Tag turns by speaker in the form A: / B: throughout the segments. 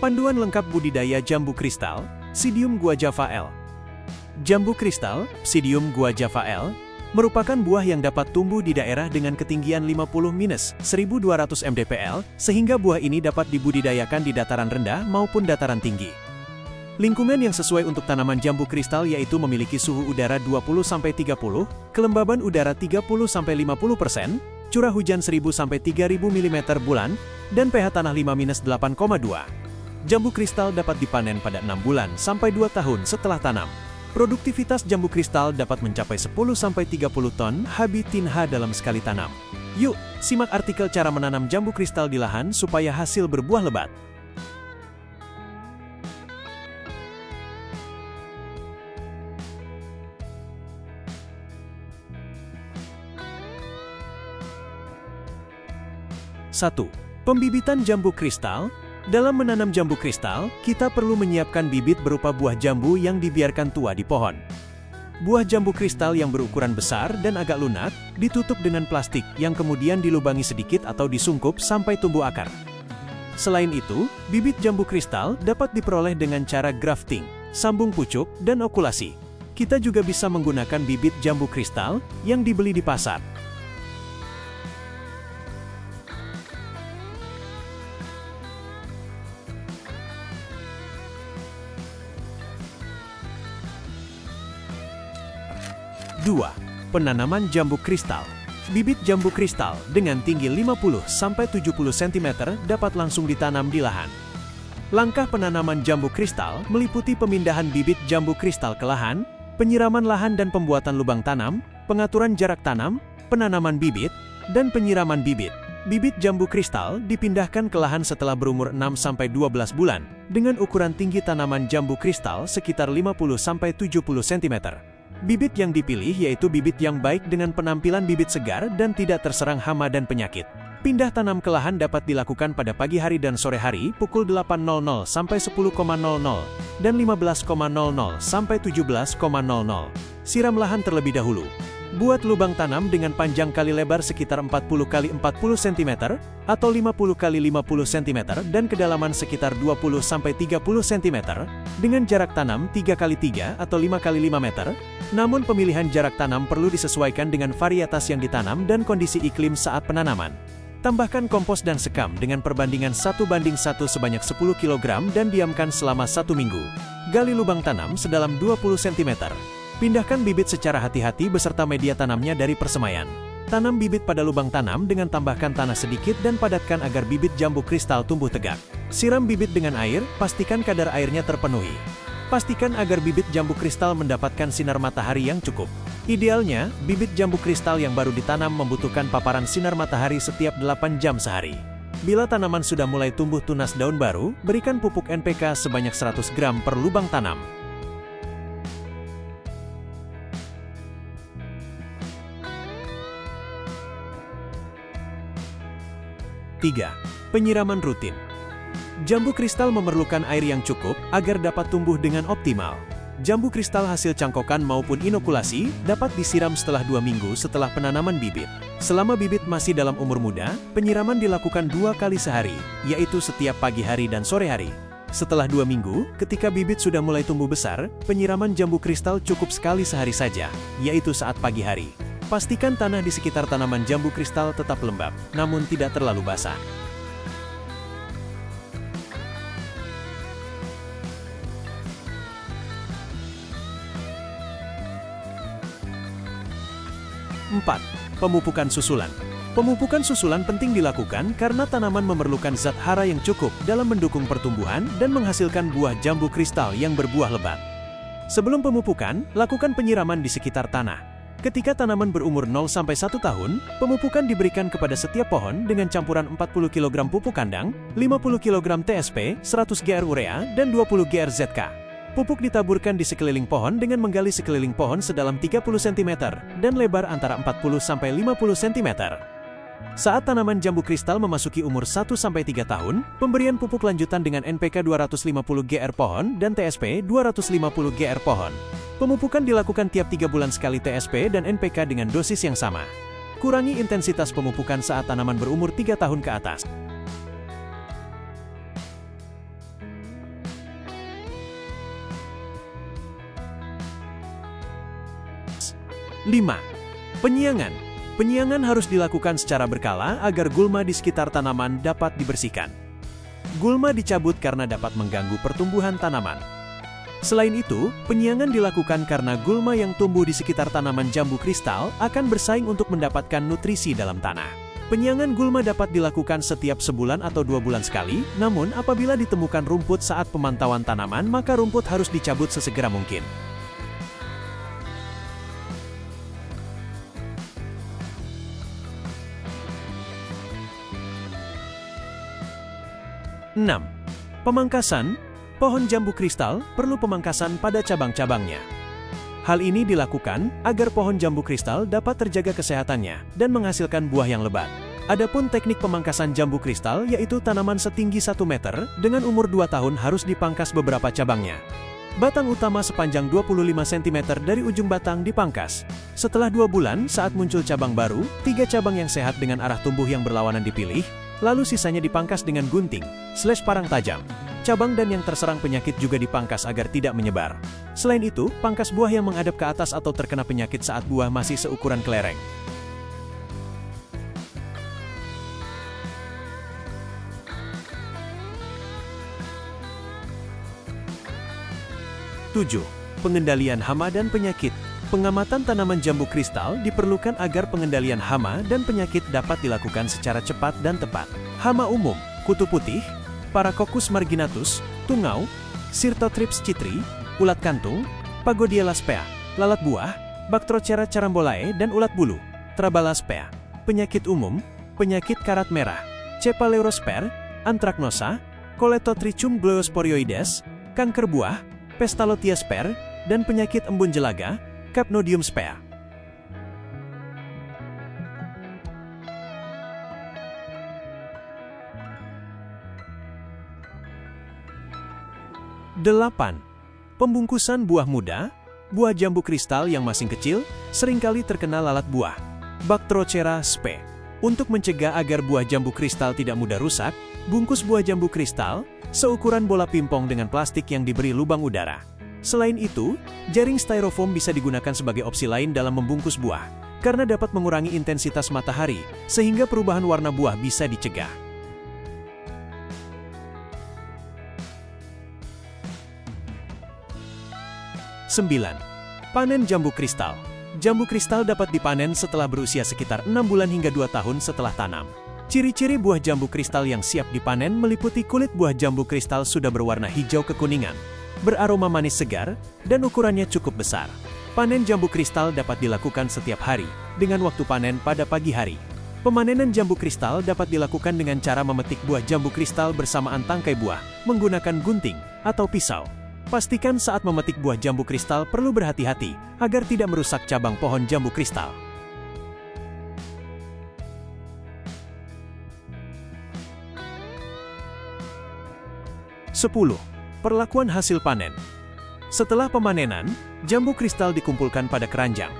A: Panduan lengkap budidaya jambu kristal, Psidium guajava L. Jambu kristal, Psidium guajava L, merupakan buah yang dapat tumbuh di daerah dengan ketinggian 50-1200 mdpl, sehingga buah ini dapat dibudidayakan di dataran rendah maupun dataran tinggi. Lingkungan yang sesuai untuk tanaman jambu kristal yaitu memiliki suhu udara 20-30, kelembaban udara 30-50%, curah hujan 1000-3000 mm bulan, dan pH tanah 5-8,2. Jambu kristal dapat dipanen pada 6 bulan sampai 2 tahun setelah tanam. Produktivitas jambu kristal dapat mencapai 10-30 ton H dalam sekali tanam. Yuk, simak artikel cara menanam jambu kristal di lahan supaya hasil berbuah lebat. Satu. Pembibitan jambu kristal. Dalam menanam jambu kristal, kita perlu menyiapkan bibit berupa buah jambu yang dibiarkan tua di pohon. Buah jambu kristal yang berukuran besar dan agak lunak, ditutup dengan plastik yang kemudian dilubangi sedikit atau disungkup sampai tumbuh akar. Selain itu, bibit jambu kristal dapat diperoleh dengan cara grafting, sambung pucuk, dan okulasi. Kita juga bisa menggunakan bibit jambu kristal yang dibeli di pasar. 2. Penanaman jambu kristal. Bibit jambu kristal dengan tinggi 50-70 cm dapat langsung ditanam di lahan. Langkah penanaman jambu kristal meliputi pemindahan bibit jambu kristal ke lahan, penyiraman lahan dan pembuatan lubang tanam, pengaturan jarak tanam, penanaman bibit, dan penyiraman bibit. Bibit jambu kristal dipindahkan ke lahan setelah berumur 6-12 bulan, dengan ukuran tinggi tanaman jambu kristal sekitar 50-70 cm. Bibit yang dipilih yaitu bibit yang baik dengan penampilan bibit segar dan tidak terserang hama dan penyakit. Pindah tanam ke lahan dapat dilakukan pada pagi hari dan sore hari pukul 8.00 sampai 10.00 dan 15.00 sampai 17.00. Siram lahan terlebih dahulu. Buat lubang tanam dengan panjang kali lebar sekitar 40 x 40 cm atau 50 x 50 cm dan kedalaman sekitar 20 sampai 30 cm dengan jarak tanam 3 x 3 atau 5 x 5 meter. Namun pemilihan jarak tanam perlu disesuaikan dengan varietas yang ditanam dan kondisi iklim saat penanaman. Tambahkan kompos dan sekam dengan perbandingan 1:1 sebanyak 10 kg dan diamkan selama 1 minggu. Gali lubang tanam sedalam 20 cm. Pindahkan bibit secara hati-hati beserta media tanamnya dari persemaian. Tanam bibit pada lubang tanam dengan tambahkan tanah sedikit dan padatkan agar bibit jambu kristal tumbuh tegak. Siram bibit dengan air, pastikan kadar airnya terpenuhi. Pastikan agar bibit jambu kristal mendapatkan sinar matahari yang cukup. Idealnya, bibit jambu kristal yang baru ditanam membutuhkan paparan sinar matahari setiap 8 jam sehari. Bila tanaman sudah mulai tumbuh tunas daun baru, berikan pupuk NPK sebanyak 100 gram per lubang tanam. 3. Penyiraman rutin. Jambu kristal memerlukan air yang cukup agar dapat tumbuh dengan optimal. Jambu kristal hasil cangkokan maupun inokulasi dapat disiram setelah 2 minggu setelah penanaman bibit. Selama bibit masih dalam umur muda, penyiraman dilakukan 2 kali sehari, yaitu setiap pagi hari dan sore hari. Setelah 2 minggu, ketika bibit sudah mulai tumbuh besar, penyiraman jambu kristal cukup sekali sehari saja, yaitu saat pagi hari. Pastikan tanah di sekitar tanaman jambu kristal tetap lembab, namun tidak terlalu basah. 4. Pemupukan susulan. Pemupukan susulan penting dilakukan karena tanaman memerlukan zat hara yang cukup dalam mendukung pertumbuhan dan menghasilkan buah jambu kristal yang berbuah lebat. Sebelum pemupukan, lakukan penyiraman di sekitar tanah. Ketika tanaman berumur 0-1 tahun, pemupukan diberikan kepada setiap pohon dengan campuran 40 kg pupuk kandang, 50 kg TSP, 100 Gr urea, dan 20 Gr ZK. Pupuk ditaburkan di sekeliling pohon dengan menggali sekeliling pohon sedalam 30 cm dan lebar antara 40-50 cm. Saat tanaman jambu kristal memasuki umur 1-3 tahun, pemberian pupuk lanjutan dengan NPK 250 Gr pohon dan TSP 250 Gr pohon. Pemupukan dilakukan tiap 3 bulan sekali TSP dan NPK dengan dosis yang sama. Kurangi intensitas pemupukan saat tanaman berumur 3 tahun ke atas. 5. Penyiangan. Penyiangan harus dilakukan secara berkala agar gulma di sekitar tanaman dapat dibersihkan. Gulma dicabut karena dapat mengganggu pertumbuhan tanaman. Selain itu, penyiangan dilakukan karena gulma yang tumbuh di sekitar tanaman jambu kristal akan bersaing untuk mendapatkan nutrisi dalam tanah. Penyiangan gulma dapat dilakukan setiap sebulan atau 2 bulan sekali, namun apabila ditemukan rumput saat pemantauan tanaman, maka rumput harus dicabut sesegera mungkin. Enam. Pemangkasan. Pohon jambu kristal perlu pemangkasan pada cabang-cabangnya. Hal ini dilakukan agar pohon jambu kristal dapat terjaga kesehatannya dan menghasilkan buah yang lebat. Adapun teknik pemangkasan jambu kristal yaitu tanaman setinggi 1 meter dengan umur 2 tahun harus dipangkas beberapa cabangnya. Batang utama sepanjang 25 cm dari ujung batang dipangkas. Setelah 2 bulan saat muncul cabang baru, 3 cabang yang sehat dengan arah tumbuh yang berlawanan dipilih, lalu sisanya dipangkas dengan gunting/parang tajam. Cabang dan yang terserang penyakit juga dipangkas agar tidak menyebar. Selain itu, pangkas buah yang menghadap ke atas atau terkena penyakit saat buah masih seukuran kelereng. Tujuh. Pengendalian hama dan penyakit. Pengamatan tanaman jambu kristal diperlukan agar pengendalian hama dan penyakit dapat dilakukan secara cepat dan tepat. Hama umum, kutu putih, Paracoccus marginatus, tungau, Syrtothrips citri, ulat kantung, Phagodia laspea, lalat buah, Bactrochera carambolae dan ulat bulu, Trabalaspea. Penyakit umum, penyakit karat merah, Cephaleurosphere, Anthracnosa, Coletotrichum gloeosporioides, kanker buah, Pestalotia spare, dan penyakit embun jelaga, Capnodium spea. 8. Pembungkusan buah muda. Buah jambu kristal yang masih kecil seringkali terkena lalat buah, Bactrochera spe. Untuk mencegah agar buah jambu kristal tidak mudah rusak, bungkus buah jambu kristal seukuran bola pingpong dengan plastik yang diberi lubang udara. Selain itu, jaring styrofoam bisa digunakan sebagai opsi lain dalam membungkus buah, karena dapat mengurangi intensitas matahari, sehingga perubahan warna buah bisa dicegah. 9. Panen jambu kristal. Jambu kristal dapat dipanen setelah berusia sekitar 6 bulan hingga 2 tahun setelah tanam. Ciri-ciri buah jambu kristal yang siap dipanen meliputi kulit buah jambu kristal sudah berwarna hijau kekuningan, beraroma manis segar, dan ukurannya cukup besar. Panen jambu kristal dapat dilakukan setiap hari, dengan waktu panen pada pagi hari. Pemanenan jambu kristal dapat dilakukan dengan cara memetik buah jambu kristal bersamaan tangkai buah, menggunakan gunting atau pisau. Pastikan saat memetik buah jambu kristal perlu berhati-hati agar tidak merusak cabang pohon jambu kristal. 10. Perlakuan hasil panen. Setelah pemanenan, jambu kristal dikumpulkan pada keranjang.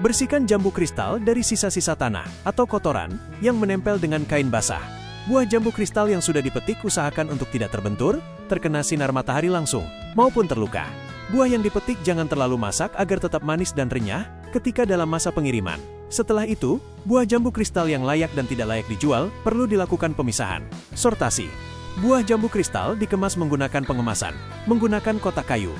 A: Bersihkan jambu kristal dari sisa-sisa tanah atau kotoran yang menempel dengan kain basah. Buah jambu kristal yang sudah dipetik usahakan untuk tidak terbentur, terkena sinar matahari langsung, maupun terluka. Buah yang dipetik jangan terlalu masak agar tetap manis dan renyah ketika dalam masa pengiriman. Setelah itu, buah jambu kristal yang layak dan tidak layak dijual perlu dilakukan pemisahan. Sortasi. Buah jambu kristal dikemas menggunakan pengemasan, menggunakan kotak kayu,